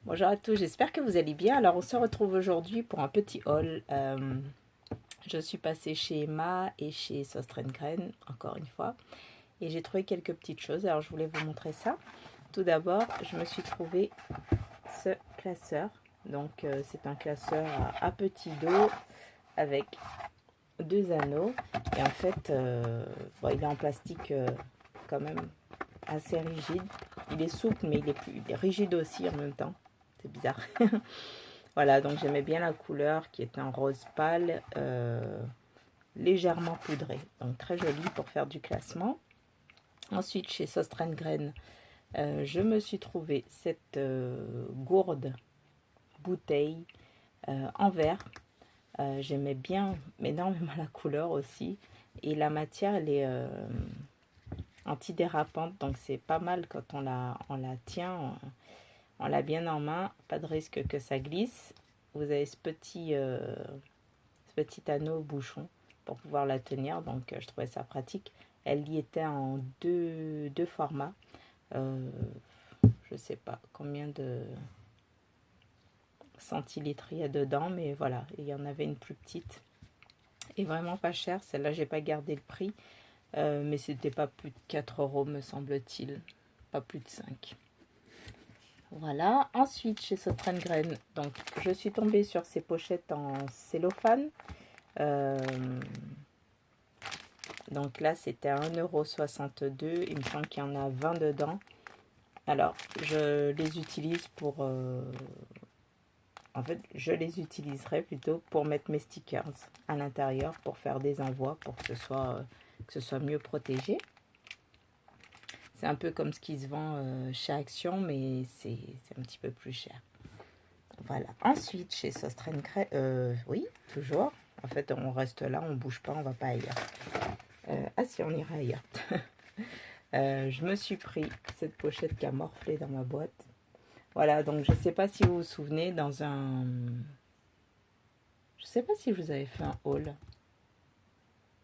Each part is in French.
Bonjour à tous, j'espère que vous allez bien. Alors on se retrouve aujourd'hui pour un petit haul. Je suis passée chez Emma et chez Sostrengren, encore une fois. Et j'ai trouvé quelques petites choses, alors je voulais vous montrer ça. Tout d'abord, je me suis trouvé ce classeur. Donc c'est un classeur à petit dos avec deux anneaux. Et en fait, bon, il est en plastique quand même assez rigide. Il est souple, mais il est rigide aussi en même temps. C'est bizarre. Voilà, donc j'aimais bien la couleur qui est un rose pâle, légèrement poudré. Donc très joli pour faire du classement. Ensuite, chez Sostrengren, je me suis trouvé cette gourde bouteille en verre. J'aimais bien énormément la couleur aussi. Et la matière, elle est antidérapante. Donc c'est pas mal quand on la tient. On l'a bien en main. Pas de risque que ça glisse. Vous avez ce petit anneau au bouchon pour pouvoir la tenir. Donc je trouvais ça pratique. Elle y était en deux formats. Je sais pas combien de centilitres il y a dedans, mais voilà, il y en avait une plus petite et vraiment pas chère. Celle-là, j'ai pas gardé le prix, mais c'était pas plus de 4 euros, me semble-t-il, pas plus de 5. Voilà, ensuite chez Sostrengren, donc je suis tombée sur ces pochettes en cellophane. Donc là, c'était à 1,62 €. Il me semble qu'il y en a 20 dedans. Alors, je les utilise pour... en fait, je les utiliserai plutôt pour mettre mes stickers à l'intérieur, pour faire des envois, pour que ce soit mieux protégé. C'est un peu comme ce qui se vend chez Action, mais c'est un petit peu plus cher. Voilà. Ensuite, chez Sostrengren, oui, toujours. En fait, on reste là, on bouge pas, on va pas ailleurs. Ah si, on ira ailleurs. Je me suis pris cette pochette qui a morflé dans ma boîte. Voilà, donc je ne sais pas si vous vous souvenez, dans un... Je sais pas si je vous avais fait un haul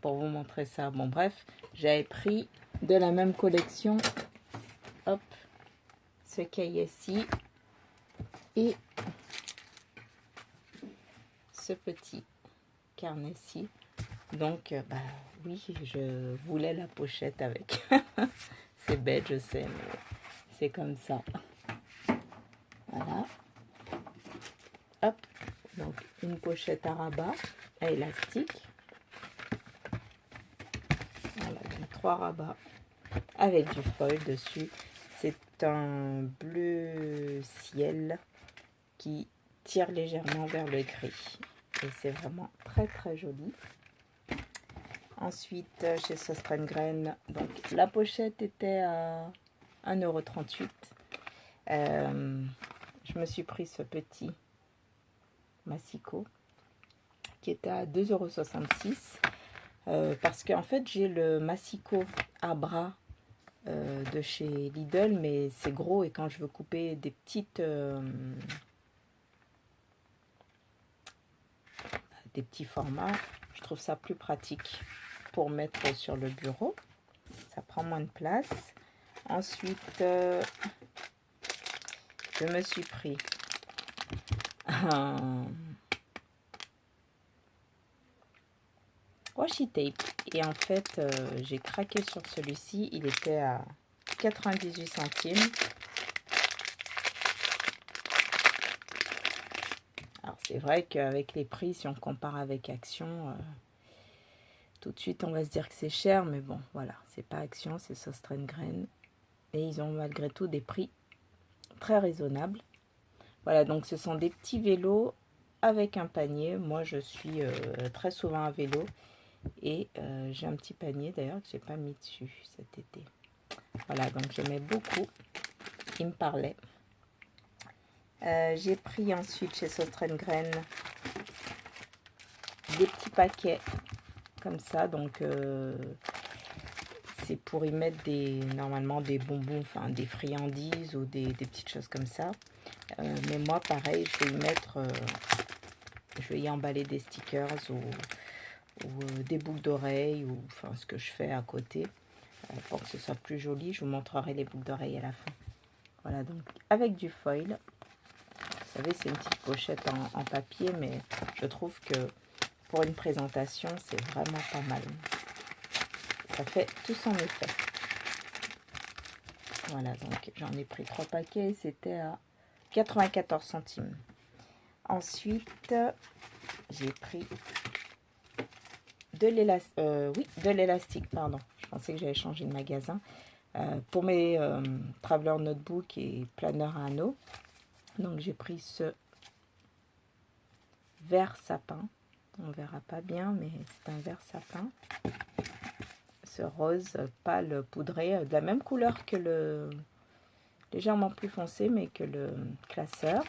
pour vous montrer ça. Bon, bref, j'avais pris de la même collection, hop, ce cahier-ci et ce petit carnet-ci. Donc, bah oui, je voulais la pochette avec. C'est bête, je sais, mais c'est comme ça. Voilà. Hop, donc une pochette à rabat à élastique. Voilà, donc 3 rabats avec du foil dessus. C'est un bleu ciel qui tire légèrement vers le gris. Et c'est vraiment très très joli. Ensuite, chez Sostrengren, donc la pochette était à 1,38 €. Je me suis pris ce petit massicot qui était à 2,66 €. Parce qu'en fait, j'ai le massicot à bras de chez Lidl, mais c'est gros et quand je veux couper des petits formats, je trouve ça plus pratique pour mettre sur le bureau. Ça prend moins de place. Ensuite, je me suis pris un washi tape et en fait, j'ai craqué sur celui-ci. Il était à 98 centimes. Alors c'est vrai qu'avec les prix, si on compare avec Action, tout de suite on va se dire que c'est cher, mais bon voilà, c'est pas Action, c'est Sostrengren et ils ont malgré tout des prix très raisonnables. Voilà, donc ce sont des petits vélos avec un panier. Moi je suis très souvent à vélo et j'ai un petit panier d'ailleurs que j'ai pas mis dessus cet été. Voilà, donc j'aimais beaucoup, il me parlait. J'ai pris ensuite chez Sostrengren des petits paquets comme ça, donc c'est pour y mettre normalement des bonbons, enfin des friandises ou des petites choses comme ça. Mais moi pareil, je vais y emballer des stickers ou des boucles d'oreilles ou enfin ce que je fais à côté pour que ce soit plus joli. Je vous montrerai les boucles d'oreilles à la fin. Voilà, donc avec du foil. savez, c'est une petite pochette en papier, mais je trouve que pour une présentation, c'est vraiment pas mal. Ça fait tout son effet. Voilà, donc j'en ai pris 3 paquets, c'était à 94 centimes. Ensuite, j'ai pris de l'élastique, pardon. Je pensais que j'allais changer de magasin. Pour mes Traveler Notebook et planeur à anneaux. Donc j'ai pris ce vert sapin. On verra pas bien, mais c'est un vert sapin. Ce rose pâle poudré, de la même couleur que le... légèrement plus foncé, mais que le classeur.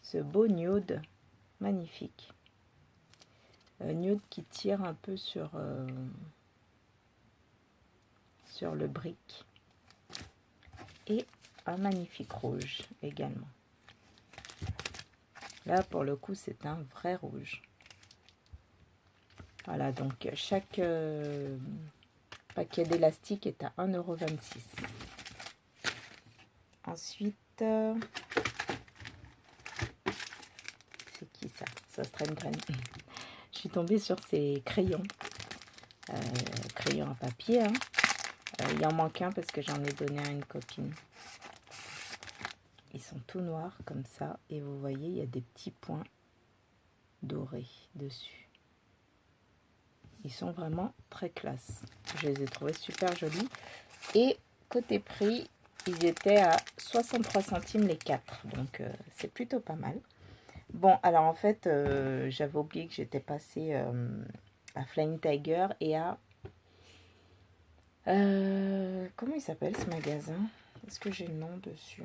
Ce beau nude, magnifique. Nude qui tire un peu sur le brick. Et un magnifique rouge également. Là, pour le coup, c'est un vrai rouge. Voilà, donc chaque paquet d'élastique est à 1,26 €. Ensuite, c'est qui ça? Sostrengrain. Je suis tombée sur ces crayons. Crayons à papier. Hein. Il en manque un parce que j'en ai donné à une copine. Ils sont tout noirs comme ça. Et vous voyez, il y a des petits points dorés dessus. Ils sont vraiment très classe. Je les ai trouvés super jolis. Et côté prix, ils étaient à 63 centimes les 4. Donc c'est plutôt pas mal. Bon, alors en fait, j'avais oublié que j'étais passée à Flying Tiger et à... comment il s'appelle ce magasin? Est-ce que j'ai le nom dessus?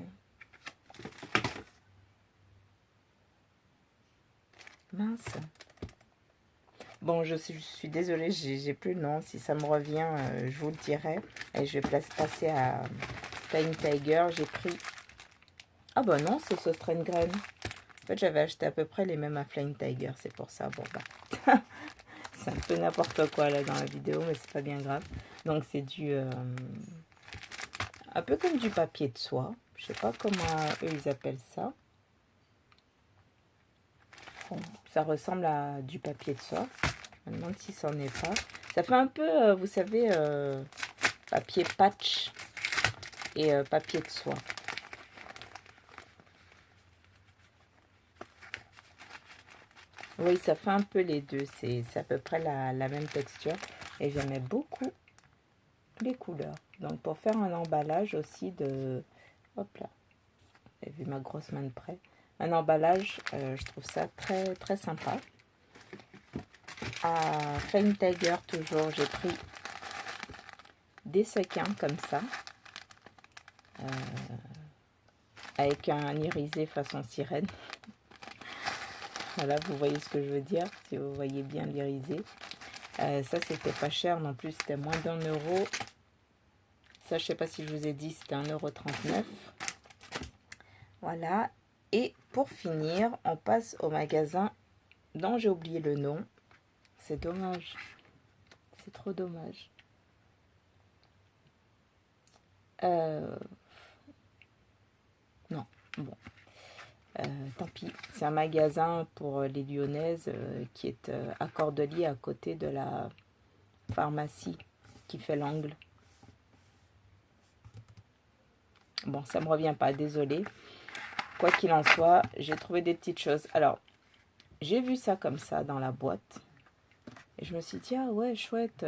Mince. Bon, je suis désolée, j'ai plus le nom. Si ça me revient, je vous le dirai. Et je vais passer à Flying Tiger. J'ai pris... Ah bah non, c'est Sostrengrain. En fait, j'avais acheté à peu près les mêmes à Flying Tiger. C'est pour ça. Bon, bah... c'est un peu n'importe quoi là dans la vidéo, mais c'est pas bien grave. Donc, c'est du... un peu comme du papier de soie. Je sais pas comment eux, ils appellent ça. Bon, ça ressemble à du papier de soie. Je me demande si c'en est pas. Ça fait un peu, vous savez, papier patch et papier de soie. Oui, ça fait un peu les deux. C'est à peu près la même texture. Et j'aimais beaucoup les couleurs. Donc, pour faire un emballage aussi de... Hop là. Vous avez vu ma grosse main de près. Un emballage, je trouve ça très, très sympa. À Flying Tiger, toujours, j'ai pris des sequins comme ça. Avec un irisé façon sirène. Voilà, vous voyez ce que je veux dire, si vous voyez bien l'irisé. Ça, c'était pas cher non plus, c'était moins d'1 €. Ça, je sais pas si je vous ai dit, c'était 1,39 €. Voilà. Et pour finir, on passe au magasin dont j'ai oublié le nom. C'est dommage. C'est trop dommage. Non, bon. Tant pis. C'est un magasin pour les Lyonnaises qui est à Cordeliers, à côté de la pharmacie qui fait l'angle. Bon, ça me revient pas, désolé. Quoi qu'il en soit, j'ai trouvé des petites choses. Alors, j'ai vu ça comme ça dans la boîte. Et je me suis dit, ah ouais, chouette.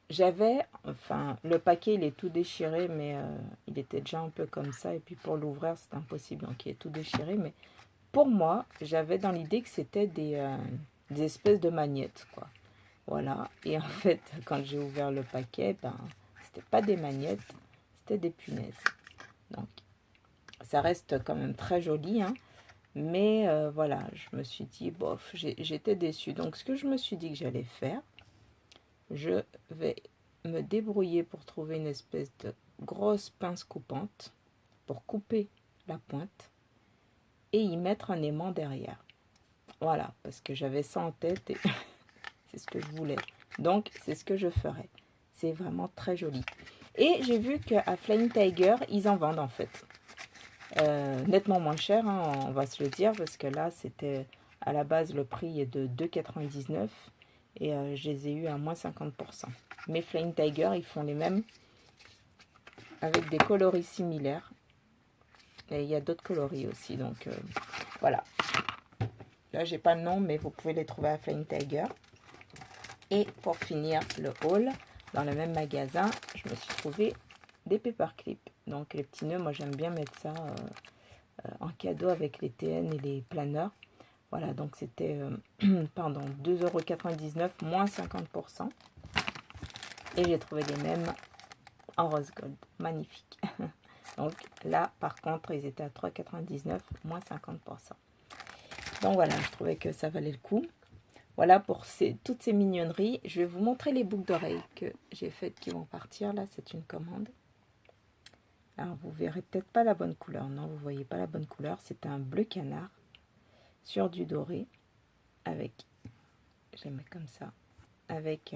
J'avais, enfin, le paquet, il est tout déchiré, mais il était déjà un peu comme ça. Et puis pour l'ouvrir, c'est impossible, donc il est tout déchiré. Mais pour moi, j'avais dans l'idée que c'était des espèces de magnettes, quoi. Voilà. Et en fait, quand j'ai ouvert le paquet, ben, c'était pas des magnettes, c'était des punaises. Donc, ça reste quand même très joli, hein. Mais voilà, je me suis dit, bof, j'étais déçue. Donc, ce que je me suis dit que j'allais faire, je vais me débrouiller pour trouver une espèce de grosse pince coupante pour couper la pointe et y mettre un aimant derrière. Voilà, parce que j'avais ça en tête et c'est ce que je voulais. Donc, c'est ce que je ferai. C'est vraiment très joli. Et j'ai vu qu'à Flying Tiger, ils en vendent en fait. nettement moins cher, hein, on va se le dire, parce que là, c'était à la base, le prix est de 2,99 et je les ai eu à moins 50%. Mais Flying Tiger, ils font les mêmes avec des coloris similaires. Et il y a d'autres coloris aussi, donc voilà. Là, j'ai pas le nom, mais vous pouvez les trouver à Flying Tiger. Et pour finir le haul, dans le même magasin, je me suis trouvé des paperclips. Donc les petits nœuds, moi j'aime bien mettre ça en cadeau avec les TN et les planeurs. Voilà, donc c'était, pardon, 2,99 € moins 50%. Et j'ai trouvé les mêmes en rose gold. Magnifique. Donc là, par contre, ils étaient à 3,99 € moins 50%. Donc voilà, je trouvais que ça valait le coup. Voilà pour toutes ces mignonneries. Je vais vous montrer les boucles d'oreilles que j'ai faites qui vont partir. Là, c'est une commande. Alors, vous verrez peut-être pas la bonne couleur. Non, vous voyez pas la bonne couleur. C'est un bleu canard sur du doré avec, je les mets comme ça, avec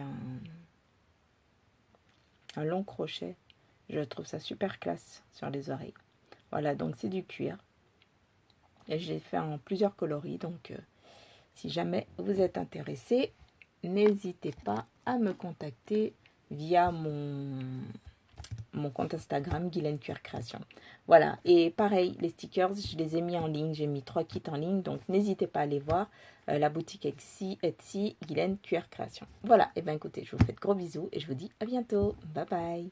un long crochet. Je trouve ça super classe sur les oreilles. Voilà, donc c'est du cuir. Et j'ai fait en plusieurs coloris. Donc, si jamais vous êtes intéressé, n'hésitez pas à me contacter via mon compte Instagram, Guylaine Cuir Création. Voilà, et pareil, les stickers, je les ai mis en ligne. J'ai mis 3 kits en ligne, donc n'hésitez pas à aller voir la boutique Etsy, Guylaine Cuir Création. Voilà, et bien écoutez, je vous fais de gros bisous et je vous dis à bientôt. Bye bye.